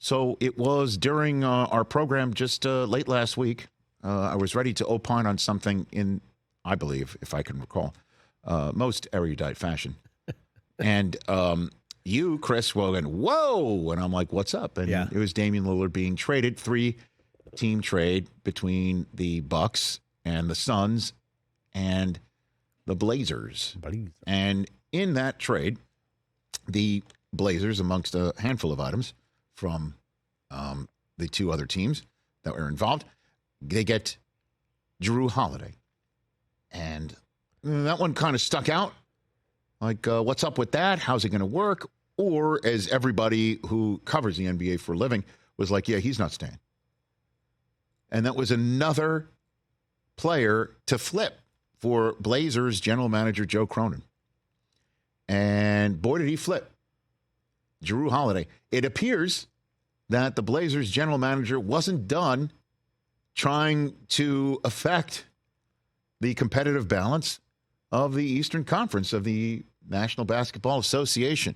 So it was during our program just late last week. I was ready to opine on something in, I believe, if I can recall, most erudite fashion. And you, Chris, went, whoa! And I'm like, what's up? And it was Damian Lillard being traded, 3-team trade between the Bucks and the Suns and the Blazers. And in that trade, the Blazers, amongst a handful of items from the two other teams that were involved, they get Jrue Holiday. And that one kind of stuck out. Like, what's up with that? How's it going to work? Or, as everybody who covers the NBA for a living was like, yeah, he's not staying. And that was another player to flip for Blazers general manager Joe Cronin. And boy, did he flip. Jrue Holiday. It appears that the Blazers general manager wasn't done trying to affect the competitive balance of the Eastern Conference of the National Basketball Association,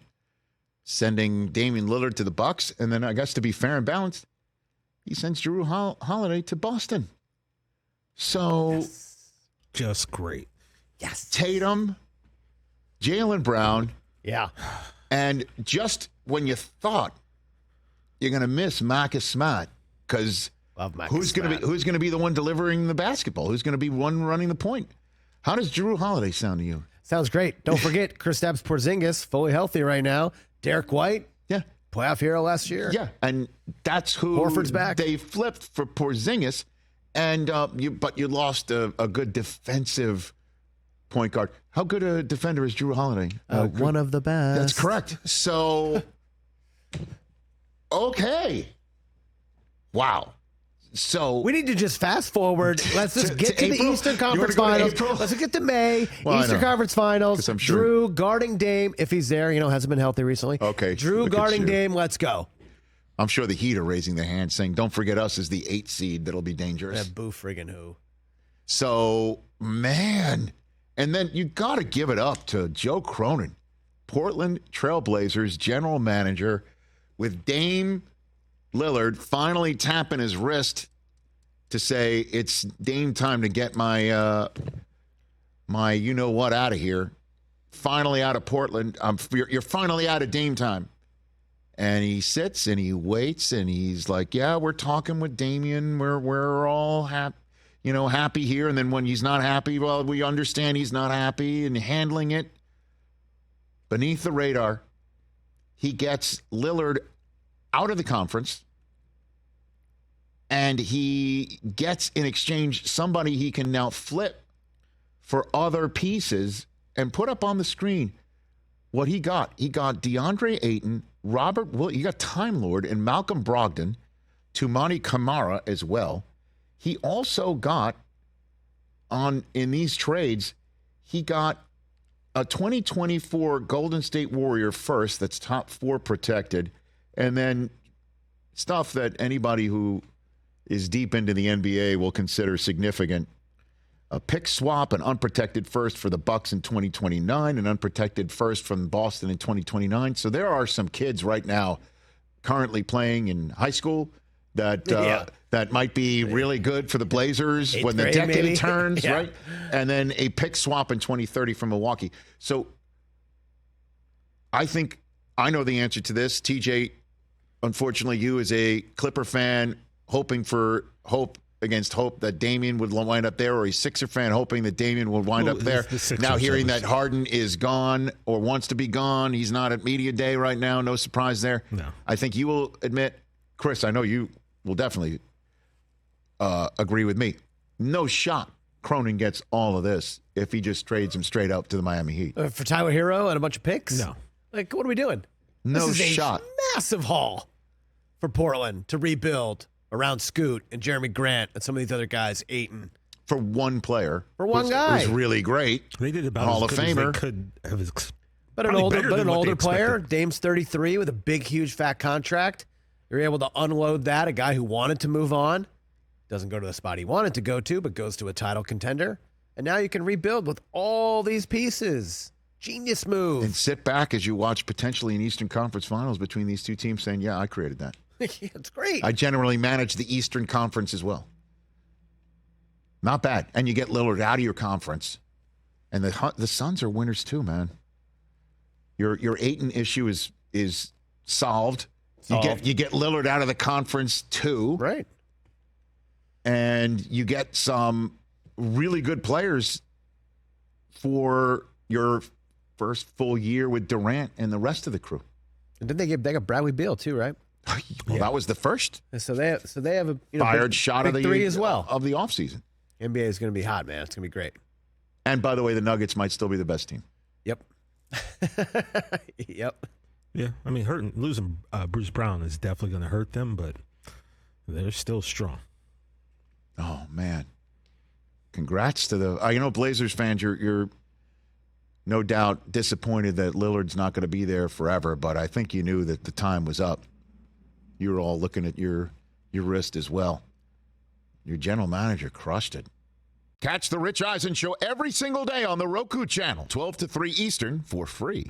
sending Damian Lillard to the Bucks, and then I guess to be fair and balanced, he sends Jrue Holiday to Boston. So, just great. Yes. Tatum, Jaylen Brown. Yeah. And just when you thought you're going to miss Marcus Smart, because who's going to be the one delivering the basketball? Who's going to be one running the point? How does Jrue Holiday sound to you? Sounds great. Don't forget, Kristaps Porzingis, fully healthy right now. Derek White, playoff hero last year. Yeah, and that's who Horford's back. They flipped for Porzingis, and you lost a good defensive point guard. How good a defender is Jrue Holiday? One of the best. That's correct. So, okay. Wow. So we need to just fast forward. Let's just get to the Eastern Conference Finals. Let's get to May. Eastern Conference Finals. I'm sure. Jrue guarding Dame, if he's there, hasn't been healthy recently. Okay. Jrue guarding Dame, let's go. I'm sure the Heat are raising their hand saying, don't forget us as the 8th seed. That'll be dangerous. Yeah, boo friggin' who. So, man. And then you got to give it up to Joe Cronin, Portland Trailblazers general manager, with Dame Lillard finally tapping his wrist to say it's Dame time to get my my you-know-what out of here. Finally out of Portland. You're finally out of Dame time. And he sits and he waits and he's like, yeah, we're talking with Damian. We're all happy here. And then when he's not happy, well, we understand he's not happy, and handling it beneath the radar. He gets Lillard out of the conference, and he gets in exchange somebody he can now flip for other pieces and put up on the screen what he got. He got DeAndre Ayton, he got Time Lord and Malcolm Brogdon, Toumani Camara as well. He also got, in these trades, he got a 2024 Golden State Warrior first that's top 4 protected, and then stuff that anybody who is deep into the NBA will consider significant. A pick swap, an unprotected first for the Bucks in 2029, an unprotected first from Boston in 2029. So there are some kids right now currently playing in high school that might be really good for the Blazers when the decade turns, right? And then a pick swap in 2030 from Milwaukee. So I think I know the answer to this. TJ, unfortunately, you as a Clipper fan hoping for hope against hope that Damian would wind up there, or a Sixer fan hoping that Damian would wind up there. Now hearing that Harden is gone or wants to be gone. He's not at media day right now. No surprise there. No. I think you will admit, Chris, I know you will definitely agree with me. No shot Cronin gets all of this if he just trades him straight up to the Miami Heat. For Tyler Hero and a bunch of picks? No. Like, what are we doing? No this is shot. A massive haul for Portland to rebuild around Scoot and Jeremy Grant and some of these other guys, Ayton. For one player. For one guy. Who's really great. They did about Hall of as Famer. As they could have but an older player. Dame's 33 with a big, huge, fat contract. You're able to unload that. A guy who wanted to move on. Doesn't go to the spot he wanted to go to, but goes to a title contender. And now you can rebuild with all these pieces. Genius move. And sit back as you watch potentially an Eastern Conference Finals between these two teams saying, yeah, I created that. It's great. I generally manage the Eastern Conference as well. Not bad. And you get Lillard out of your conference. And the Suns are winners too, man. Your Ayton issue is solved. You get Lillard out of the conference too. Right. And you get some really good players for your first full year with Durant and the rest of the crew. And didn't they got Bradley Beal too, right? Well, that was the first And so they have a fired big, shot big of the three as well. of the offseason. NBA is going to be hot, man. It's going to be great. And by the way, the Nuggets might still be the best team. Yep. Yep. Yeah, I mean, losing Bruce Brown is definitely going to hurt them, but they're still strong. Oh man! Congrats to the Blazers fans. You're no doubt disappointed that Lillard's not going to be there forever, but I think you knew that the time was up. You were all looking at your wrist as well. Your general manager crushed it. Catch the Rich Eisen Show every single day on the Roku channel, 12 to 3 Eastern, for free.